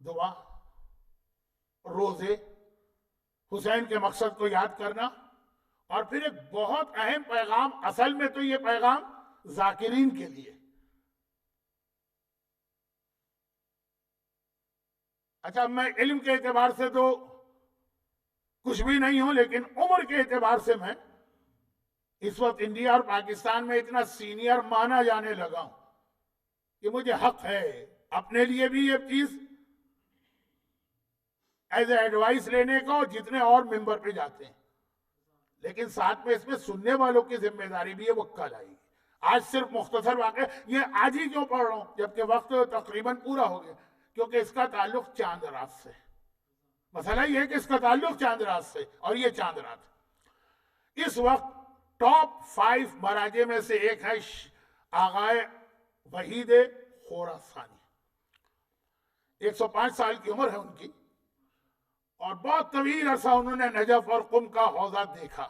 دعا، روزے، حسین کے مقصد کو یاد کرنا، اور پھر ایک بہت اہم پیغام، اصل میں تو یہ پیغام ذاکرین کے لیے. اچھا، میں علم کے اعتبار سے تو کچھ بھی نہیں ہوں، لیکن عمر کے اعتبار سے میں اس وقت انڈیا اور پاکستان میں اتنا سینئر مانا جانے لگا ہوں کہ مجھے حق ہے اپنے لیے بھی یہ چیز ایز اے ایڈوائس لینے کا، اور جتنے اور ممبر پہ جاتے ہیں. لیکن ساتھ میں اس میں سننے والوں کی ذمہ داری بھی ہے، وہ کل آئے گی. آج صرف مختصر واقعہ، یہ آج ہی کیوں پڑھ رہا ہوں جبکہ وقت تقریباً پورا ہو گیا؟ کیونکہ اس کا تعلق چاند رات سے. مسئلہ یہ ہے کہ اس کا تعلق چاند رات سے، اور یہ چاند رات. اس وقت ٹاپ 5 مراجع میں سے ایک ہے آغائے وحید خراسانی. 105 سال کی عمر ہے ان کی، اور بہت طویل عرصہ انہوں نے نجف اور قم کا حوضہ دیکھا.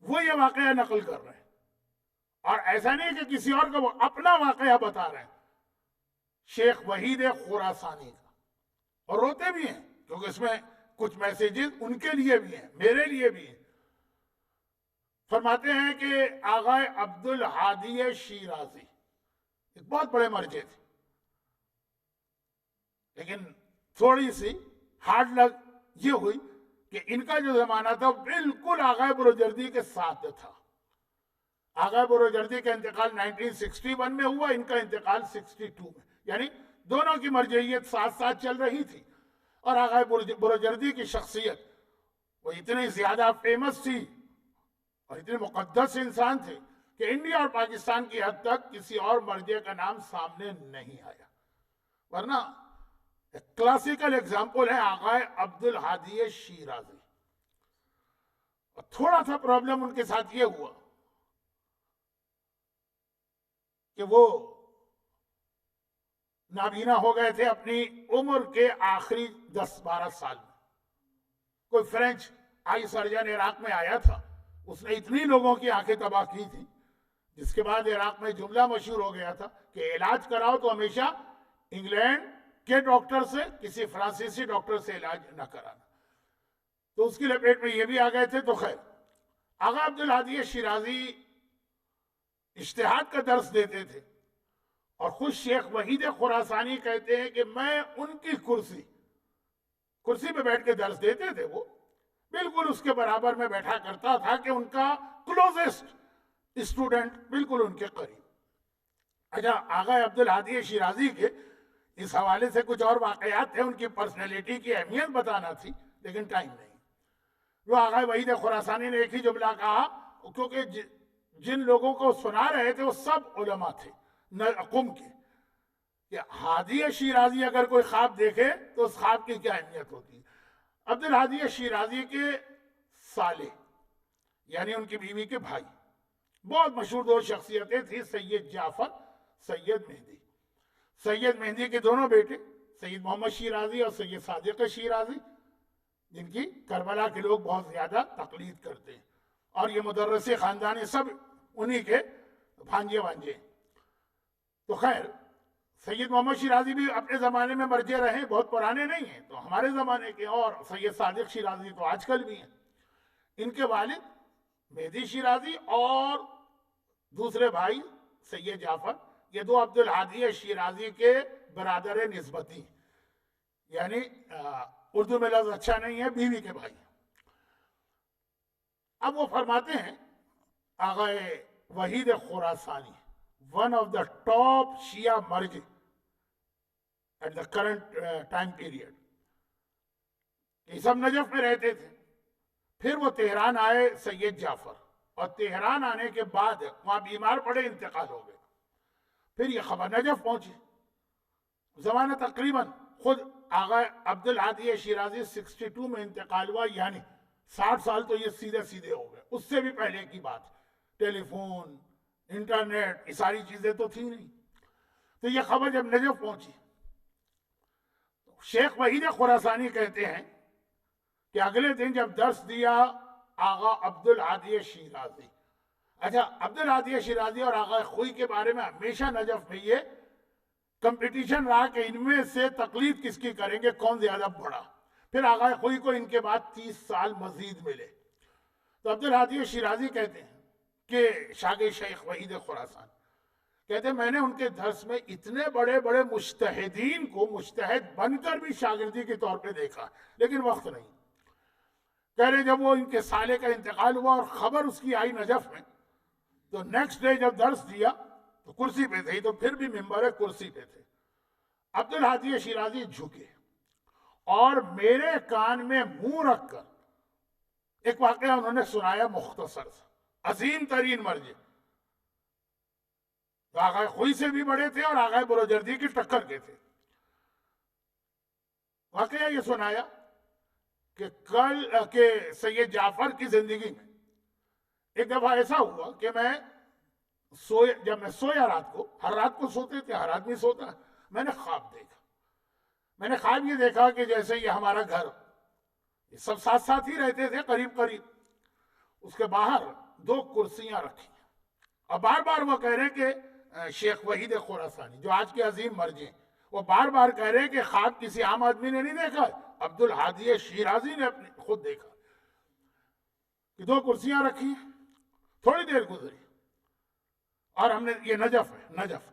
وہ یہ واقعہ نقل کر رہے ہیں، اور ایسا نہیں کہ کسی اور کا، وہ اپنا واقعہ بتا رہے ہیں، شیخ وحید خراسانی کا. اور روتے بھی ہیں کیونکہ اس میں کچھ میسیجز ان کے لیے بھی ہیں، میرے لیے بھی ہیں. فرماتے ہیں کہ آغائے عبدالہادی شیرازی ایک بہت بڑے مرجع تھے، لیکن تھوڑی سی ہارڈ لگ یہ ہوئی کہ ان کا جو زمانہ تھا بالکل آغائے بروجردی کے ساتھ تھا. آغائے بروجردی کا انتقال 1961 میں ہوا، ان کا انتقال 62 میں، یعنی دونوں کی مرجعیت ساتھ ساتھ چل رہی تھی. اور آغائے بروجردی کی شخصیت، وہ اتنی زیادہ فیمس تھی اور اتنے مقدس انسان تھے کہ انڈیا اور پاکستان کی حد تک کسی اور مرجع کا نام سامنے نہیں آیا. ورنہ کلاسیکل ایگزامپل ہے آغائے عبدالہادی شیرازی. اور تھوڑا سا پرابلم ان کے ساتھ یہ ہوا کہ وہ نابینا ہو گئے تھے اپنی عمر کے آخری 10-12 سال میں. کوئی فرینچ آئی سرجن عراق میں آیا تھا، اس نے اتنی لوگوں کی آنکھیں تباہ کی تھی، جس کے بعد عراق میں جملہ مشہور ہو گیا تھا کہ علاج کراؤ تو ہمیشہ انگلینڈ کے ڈاکٹر سے، کسی فرانسیسی ڈاکٹر سے علاج نہ کرانا. تو اس کی لپیٹ میں یہ بھی آ گئے تھے. تو خیر، آغا عبدالہادی شیرازی اجتہاد کا درس دیتے تھے، اور خود شیخ وحید خراسانی کہتے ہیں کہ میں ان کی کرسی پہ بیٹھ کے درس دیتے تھے، وہ بالکل اس کے برابر میں بیٹھا کرتا تھا کہ ان کا کلوزسٹ اسٹوڈنٹ بالکل ان کے قریب. اچھا، آغا عبدالہادی شیرازی کے اس حوالے سے کچھ اور واقعات ہیں، ان کی پرسنالٹی کی اہمیت بتانا تھی لیکن ٹائم نہیں. وہ آغا وحید خراسانی نے ایک ہی جملہ کہا، کیونکہ جن لوگوں کو سنا رہے تھے وہ سب علماء تھے قم کے، کہ ہادی شیرازی اگر کوئی خواب دیکھے تو اس خواب کی کیا اہمیت ہوتی ہے. عبدالہادی شیرازی کے سالے، یعنی ان کی بیوی کے بھائی، بہت مشہور 2 شخصیتیں تھیں، سید جعفر، سید مہدی. سید مہدی کے دونوں بیٹے، سید محمد شیرازی اور سید صادق شیرازی، جن کی کربلا کے لوگ بہت زیادہ تقلید کرتے ہیں، اور یہ مدرسی خاندان سب انہی کے بھانجے وانجے. تو خیر، سید محمد شیرازی بھی اپنے زمانے میں مرجع رہے، بہت پرانے نہیں ہیں، تو ہمارے زمانے کے. اور سید صادق شیرازی تو آج کل بھی ہیں. ان کے والد مہدی شیرازی اور دوسرے بھائی سید جعفر، یہ 2 عبدالہادی شیرازی کے برادر نسبتی، یعنی اردو میں لفظ اچھا نہیں ہے، بیوی کے بھائی. اب وہ فرماتے ہیں Agha Waheed Khorasani, one of the top شیعہ مرجع at the current time period, یہ سب نجف میں رہتے تھے. پھر وہ تہران آئے سید جعفر، اور تہران آنے کے بعد وہاں بیمار پڑے، انتقال ہو گئے. پھر یہ خبر نجف پہنچی. زمانہ تقریباً خود آغا عبدالہادی شیرازی 62 میں انتقال ہوا، یعنی 60 سال تو یہ سیدھے ہو گئے. اس سے بھی پہلے کی بات، ٹیلی فون، انٹرنیٹ، یہ ساری چیزیں تو تھی نہیں. تو یہ خبر جب نجف پہنچی، شیخ وحید خراسانی کہتے ہیں کہ اگلے دن جب درس دیا آغا عبدالہادی شیرازی. اچھا، عبدالہادی شیرازی اور آغا خوئی کے بارے میں ہمیشہ نجف میں یہ کمپٹیشن رہا کہ ان میں سے تقلید کس کی کریں گے، کون زیادہ بڑا. پھر آغا خوئی کو ان کے بعد 30 سال مزید ملے. تو عبدالہادی شیرازی کہتے ہیں کہ شاگرد شیخ وحید خراسان کہتے ہیں میں نے ان کے درس میں اتنے بڑے بڑے مجتہدین کو مجتہد بن کر بھی شاگردی کے طور پہ دیکھا، لیکن وقت نہیں. کہہ رہے جب وہ ان کے سالے کا انتقال ہوا اور خبر اس کی آئی نجف میں، تو نیکسٹ ڈے جب درس دیا تو کرسی پہ تھے، تو پھر بھی ممبر کرسی پہ تھے. عبدالہادی شیرازی جھکے اور میرے کان میں منہ رکھ کر ایک واقعہ انہوں نے سنایا مختصر سا، عظیم ترین مرجع. آغا خوئی سے بھی بڑے تھے اور آغا بروجردی کی ٹکر کے تھے. واقعہ یہ سنایا کہ سید جعفر کی زندگی میں ایک دفعہ ایسا ہوا کہ جب میں سویا رات کو، ہر رات کو سوتے تھے، ہر آدمی سوتا ہے، میں نے خواب دیکھا. میں نے خواب یہ دیکھا کہ جیسے یہ ہمارا گھر، یہ سب ساتھ ساتھ ہی رہتے تھے قریب قریب، اس کے باہر 2 کرسیاں رکھی ہیں. اور بار بار وہ کہہ رہے کہ شیخ وحید خراسانی جو آج کے عظیم مرجع، وہ بار بار کہہ رہے کہ خواب کسی عام آدمی نے نہیں دیکھا، عبدالہادی شیرازی نے اپنے خود دیکھا کہ 2 کرسیاں رکھی ہیں. تھوڑی دیر گزری اور ہم نے، یہ نجف ہے، نجف،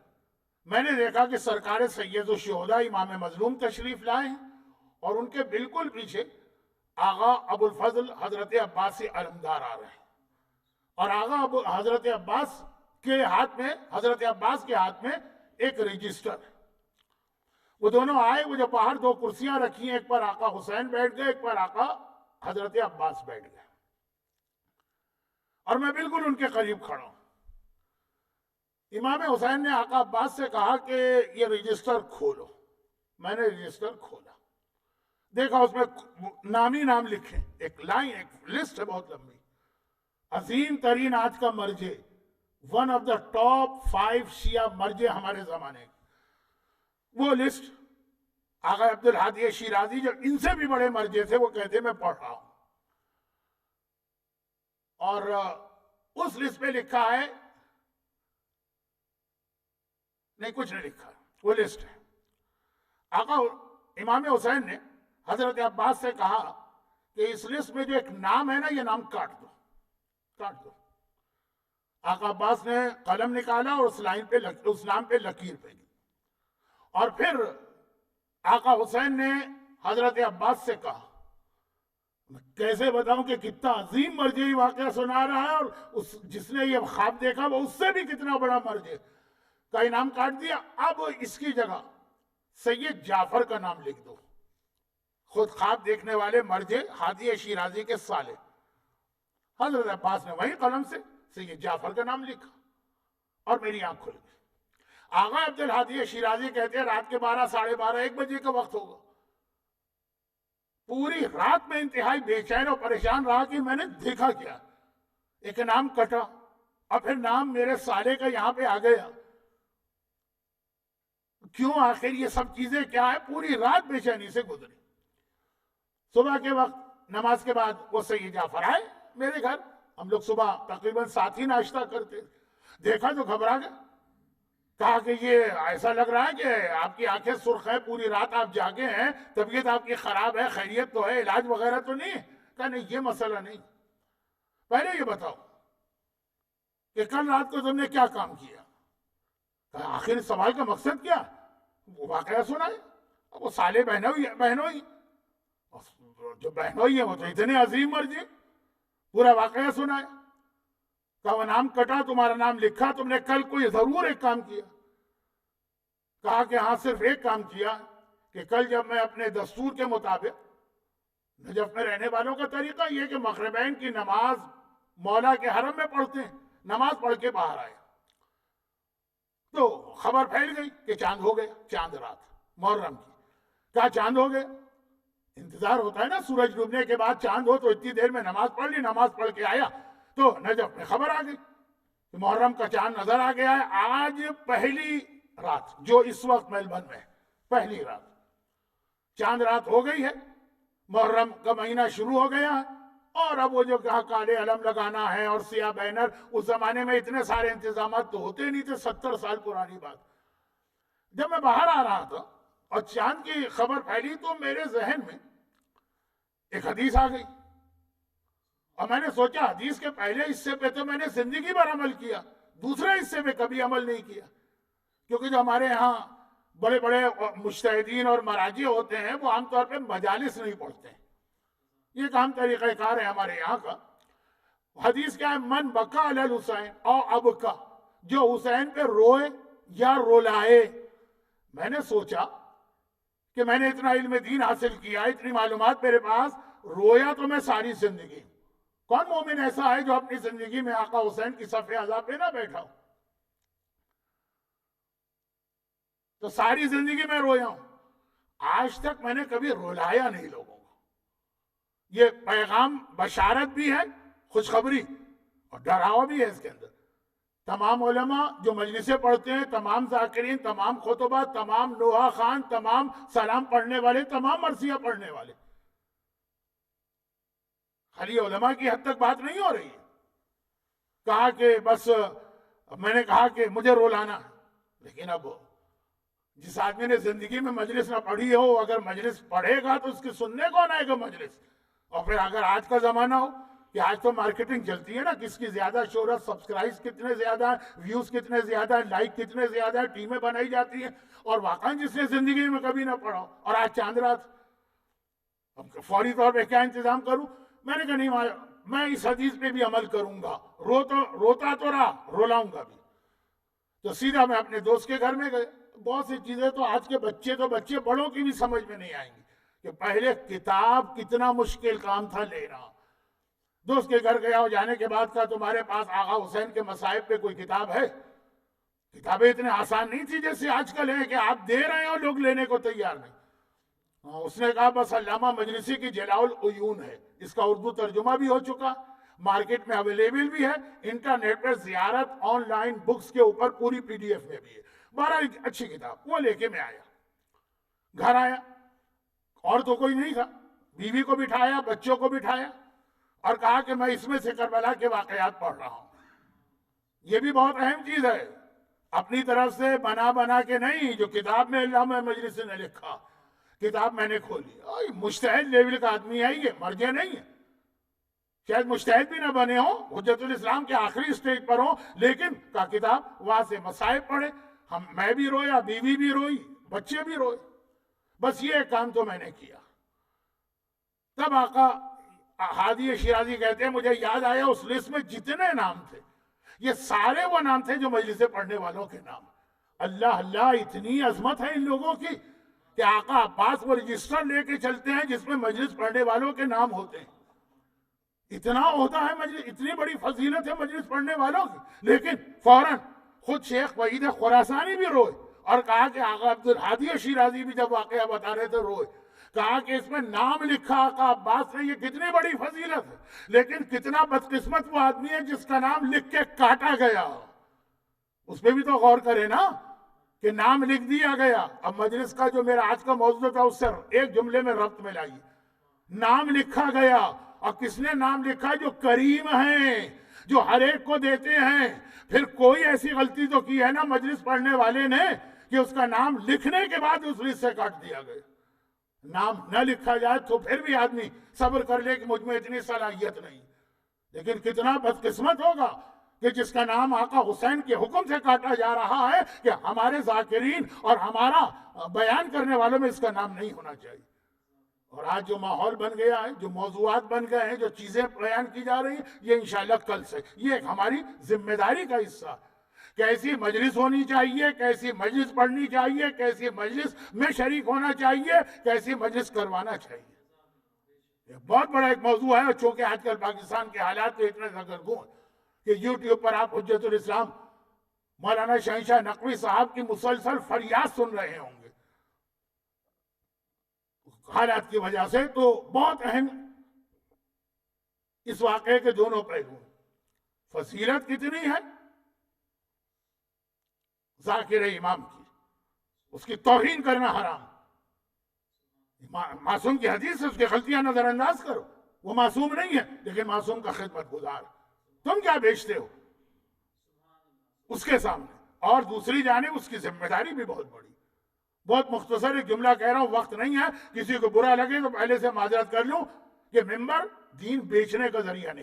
میں نے دیکھا کہ سرکار سید الشہداء امام مظلوم تشریف لائے ہیں اور ان کے بالکل پیچھے آغا ابو الفضل حضرت عباس علمدار آ رہے ہیں. اور آغا حضرت عباس کے ہاتھ میں ایک رجسٹر ہے. وہ دونوں آئے، وہ جو باہر 2 کرسیاں رکھی ہیں، ایک پر آقا حسین بیٹھ گئے، ایک پر آقا حضرت عباس بیٹھ گئے، اور میں بالکل ان کے قریب کھڑا ہوں. امام حسین نے آقا عباس سے کہا کہ یہ رجسٹر کھولو. میں نے رجسٹر کھولا، دیکھا اس میں نامی نام لکھے، ایک لائن، ایک لسٹ ہے بہت لمبی، عظیم ترین آج کا مرجع، ون آف دا ٹاپ 5 شیعہ مرجع ہمارے زمانے. وہ لسٹ آغا عبدالہادی شیرازی جو ان سے بھی بڑے مرجع تھے، وہ کہتے میں پڑھ رہا ہوں، اور اس لسٹ پہ لکھا ہے، نہیں کچھ نہیں لکھا، وہ لسٹ ہے. آقا امام حسین نے حضرت عباس سے کہا کہ اس لسٹ میں جو ایک نام ہے نا، یہ نام کاٹ دو، کاٹ دو. آقا عباس نے قلم نکالا اور اس نام پہ لکیر پہ دی. اور پھر آقا حسین نے حضرت عباس سے کہا، میں کیسے بتاؤں کہ کتنا عظیم مرجعی واقعہ سنا رہا ہے، اور جس نے یہ خواب دیکھا وہ اس سے بھی کتنا بڑا مرجع کا انعام کاٹ دیا. اب اس کی جگہ سید جعفر کا نام لکھ دو. خود خواب دیکھنے والے مرجع ہادی شیرازی کے سالے. حضرت عباس نے وہی قلم سے سید جعفر کا نام لکھا اور میری آنکھ کھل گئی. آغا عبدالہادی شیرازی کہتے ہیں رات کے 12 ساڑھے 12 1 بجے کا وقت ہوگا. پوری رات میں انتہائی بے چین اور پریشان رہا کہ میں نے دیکھا کیا. ایک نام کٹا اور پھر نام میرے سالے کا یہاں پہ آ گیا. کیوں آخر یہ سب چیزیں کیا ہے؟ پوری رات بے چینی سے گزری. صبح کے وقت نماز کے بعد وہ سید جعفر آئے میرے گھر. ہم لوگ صبح تقریباً ساتھ ہی ناشتہ کرتے. دیکھا تو گھبرا گئے. کہا کہ یہ ایسا لگ رہا ہے کہ آپ کی آنکھیں سرخ ہیں، پوری رات آپ جاگے ہیں، طبیعت آپ کی خراب ہے، خیریت تو ہے، علاج وغیرہ تو نہیں؟ کہا نہیں، یہ مسئلہ نہیں. پہلے یہ بتاؤ کہ کل رات کو تم نے کیا کام کیا؟ کہا آخر اس سوال کا مقصد کیا؟ وہ واقعہ سنائے. وہ سالے بہنوئی جو بہنوئی ہیں وہ تو اتنے عظیم مرجع، پورا واقعہ سنائے. کہا وہ نام کٹا، تمہارا نام لکھا، تم نے کل کوئی ضرور ایک کام کیا. کہا کہ ہاں صرف ایک کام کیا کہ کل جب میں اپنے دستور کے مطابق، نجف میں رہنے والوں کا طریقہ یہ کہ مغربین کی نماز مولا کے حرم میں پڑھتے ہیں، نماز پڑھ کے باہر آئے تو خبر پھیل گئی کہ چاند ہو گیا. چاند رات محرم کی. کہا چاند ہو گیا. انتظار ہوتا ہے نا سورج ڈوبنے کے بعد چاند ہو تو اتنی دیر میں نماز پڑھ لی. نماز پڑھ کے آیا تو نجف میں خبر آ گئی کہ محرم کا چاند نظر آ گیا ہے. آج پہلی رات جو اس وقت میلبرن میں پہلی رات چاند رات ہو گئی ہے. محرم کا مہینہ شروع ہو گیا ہے. اور اب وہ جو کہا کالے علم لگانا ہے اور سیاہ بینر، اس زمانے میں اتنے سارے انتظامات تو ہوتے نہیں تھے. 70 سال پرانی بات. جب میں باہر آ رہا تھا اور چاند کی خبر پھیلی تو میرے ذہن میں ایک حدیث آ گئی، اور میں نے سوچا حدیث کے پہلے حصے پہ تو میں نے زندگی بھر عمل کیا، دوسرے حصے پہ کبھی عمل نہیں کیا، کیونکہ جو ہمارے ہاں بڑے بڑے مجتہدین اور مراجع ہوتے ہیں وہ عام طور پہ مجالس نہیں پڑھتے ہیں، یہ ایک عام طریقہ کار ہے ہمارے یہاں کا۔ حدیث کیا ہے؟ من بکا علی الحسین او ابکا، جو حسین پہ روئے یا رولائے۔ میں نے سوچا کہ میں نے اتنا علم دین حاصل کیا، اتنی معلومات میرے پاس، رویا تو میں ساری زندگی، کون مومن ایسا ہے جو اپنی زندگی میں آقا حسین کی صف اعضاء پہ نہ بیٹھا ہو؟ تو ساری زندگی میں رویا ہوں، آج تک میں نے کبھی رلایا نہیں لوگوں کو۔ یہ پیغام بشارت بھی ہے، خوشخبری، اور ڈراوا بھی ہے اس کے اندر۔ تمام علماء جو مجلسیں پڑھتے ہیں، تمام ذاکرین، تمام خطبہ، تمام نوحہ خان، تمام سلام پڑھنے والے، تمام مرثیہ پڑھنے والے، خالی علماء کی حد تک بات نہیں ہو رہی ہے۔ کہا کہ بس میں نے کہا کہ مجھے رولانا ہے، لیکن اب جس آدمی نے زندگی میں مجلس نہ پڑھی ہو، اگر مجلس پڑھے گا تو اس کی سننے کون آئے گا مجلس؟ اور پھر اگر آج کا زمانہ ہو کہ آج تو مارکیٹنگ چلتی ہے نا، کس کی زیادہ شہرت، سبسکرائب کتنے زیادہ ہیں، ویوز کتنے زیادہ ہیں، لائک کتنے زیادہ ہیں، ٹیمیں بنائی جاتی ہیں، اور واقعا جس نے زندگی میں کبھی نہ پڑھا، اور آج چاند رات فوری طور پہ کیا انتظام کروں؟ میں نے کہا نہیں، میں اس حدیث پہ بھی عمل کروں گا، روتا تو رہا، رولاؤں گا بھی۔ تو سیدھا میں اپنے دوست کے گھر میں گئے۔ بہت سی چیزیں تو آج کے بچے بڑوں کی بھی سمجھ میں نہیں آئیں گی کہ پہلے کتاب کتنا مشکل کام تھا لینا۔ دوست کے گھر گیا، اور جانے کے بعد کہا تمہارے پاس آقا حسین کے مصائب پہ کوئی کتاب ہے؟ کتابیں اتنے آسان نہیں تھی جیسے آج کل ہے کہ آپ دے رہے ہیں اور لوگ لینے کو تیار نہیں۔ اس نے کہا بس علامہ مجلسی کی جلاء العیون ہے، اس کا اردو ترجمہ بھی ہو چکا، مارکیٹ میں اویلیبل بھی ہے، انٹرنیٹ پر زیارت، آن لائن بکس کے اوپر پوری PDF میں بھی ہے، بڑا اچھی کتاب۔ وہ لے کے میں آیا، گھر آیا، اور تو کوئی نہیں تھا، بیوی کو بٹھایا، بچوں کو بٹھایا، اور کہا کہ میں اس میں سے کربلا کے واقعات پڑھ رہا ہوں۔ یہ بھی بہت اہم چیز ہے، اپنی طرف سے بنا کے نہیں، جو کتاب میں علامہ مجلسی نے لکھا، کتاب میں نے کھولی۔ مجتہد لیول کا آدمی ہے، یہ مرجع نہیں ہے، شاید مجتہد بھی نہ بنے ہوں، حجت الاسلام کے آخری سٹیج پر ہوں، لیکن کا کتاب وہاں سے مسائب پڑھے، میں بھی رویا، بیوی بھی روئی، بچے بھی روئے، بس یہ کام تو میں نے کیا۔ تب آقا ہادی شیرازی کہتے ہیں مجھے یاد آیا اس لسٹ میں جتنے نام تھے، یہ سارے وہ نام تھے جو مجلس پڑھنے والوں کے نام۔ اللہ اللہ، اتنی عظمت ہے ان لوگوں کی کہ آقا عباس وہ رجسٹر لے کے چلتے ہیں جس میں مجلس پڑھنے والوں کے نام ہوتے ہیں۔ اتنا عہدہ ہے مجلس، اتنی بڑی فضیلت ہے مجلس پڑھنے والوں کی، لیکن فوراً خود شیخ وحید خراسانی بھی روئے اور کہا کہ آقا عبدالہادی شیرازی بھی جب واقعہ بتا رہے تھے روئے، کہا کہ اس میں نام لکھا آقا عباس نے، یہ کتنی بڑی فضیلت ہے، لیکن کتنا بدقسمت وہ آدمی ہے جس کا نام لکھ کے کاٹا گیا۔ اس پہ بھی تو غور کرے نا کہ نام لکھ دیا گیا۔ اب مجلس کا جو میرا آج کا موضوع تھا اس سے ایک جملے میں ربط میں لائیے، نام لکھا گیا، اور کس نے نام لکھا؟ جو کریم ہیں، جو ہر ایک کو دیتے ہیں۔ پھر کوئی ایسی غلطی تو کی ہے نا مجلس پڑھنے والے نے کہ اس کا نام لکھنے کے بعد اس لسٹ سے کاٹ دیا گیا۔ نام نہ لکھا جائے تو پھر بھی آدمی صبر کر لے کہ مجھ میں اتنی صلاحیت نہیں، لیکن کتنا بدقسمت ہوگا کہ جس کا نام آقا حسین کے حکم سے کاٹا جا رہا ہے کہ ہمارے ذاکرین اور ہمارا بیان کرنے والوں میں اس کا نام نہیں ہونا چاہیے۔ اور آج جو ماحول بن گیا ہے، جو موضوعات بن گئے ہیں، جو چیزیں بیان کی جا رہی ہیں، یہ انشاءاللہ کل سے یہ ایک ہماری ذمہ داری کا حصہ ہے۔ کیسی مجلس ہونی چاہیے، کیسی مجلس پڑھنی چاہیے، کیسی مجلس میں شریک ہونا چاہیے، کیسی مجلس کروانا چاہیے، یہ بہت بڑا ایک موضوع ہے۔ اور چونکہ آج کل پاکستان کے حالات تو اتنے سرگرم ہیں کہ یوٹیوب پر آپ حجت الاسلام مولانا شہنشاہ نقوی صاحب کی مسلسل فریاد سن رہے ہوں گے حالات کی وجہ سے۔ تو بہت اہم اس واقعے کے دونوں پہلو، فضیلت کتنی ہے ذاکر امام کی، اس کی توہین کرنا حرام۔ معصوم کی حدیث سے اس کی غلطیاں نظر انداز کرو، وہ معصوم نہیں ہے لیکن معصوم کا خدمت گزار، تم کیا بیچتے ہو اس کے سامنے؟ اور دوسری جانب اس کی ذمہ داری بھی بہت بڑی، بہت مختصر ایک جملہ کہہ رہا ہوں، وقت نہیں ہے، کسی کو برا لگے تو پہلے سے معذرت کر لوں کہ ممبر دین بیچنے کا ذریعہ نہیں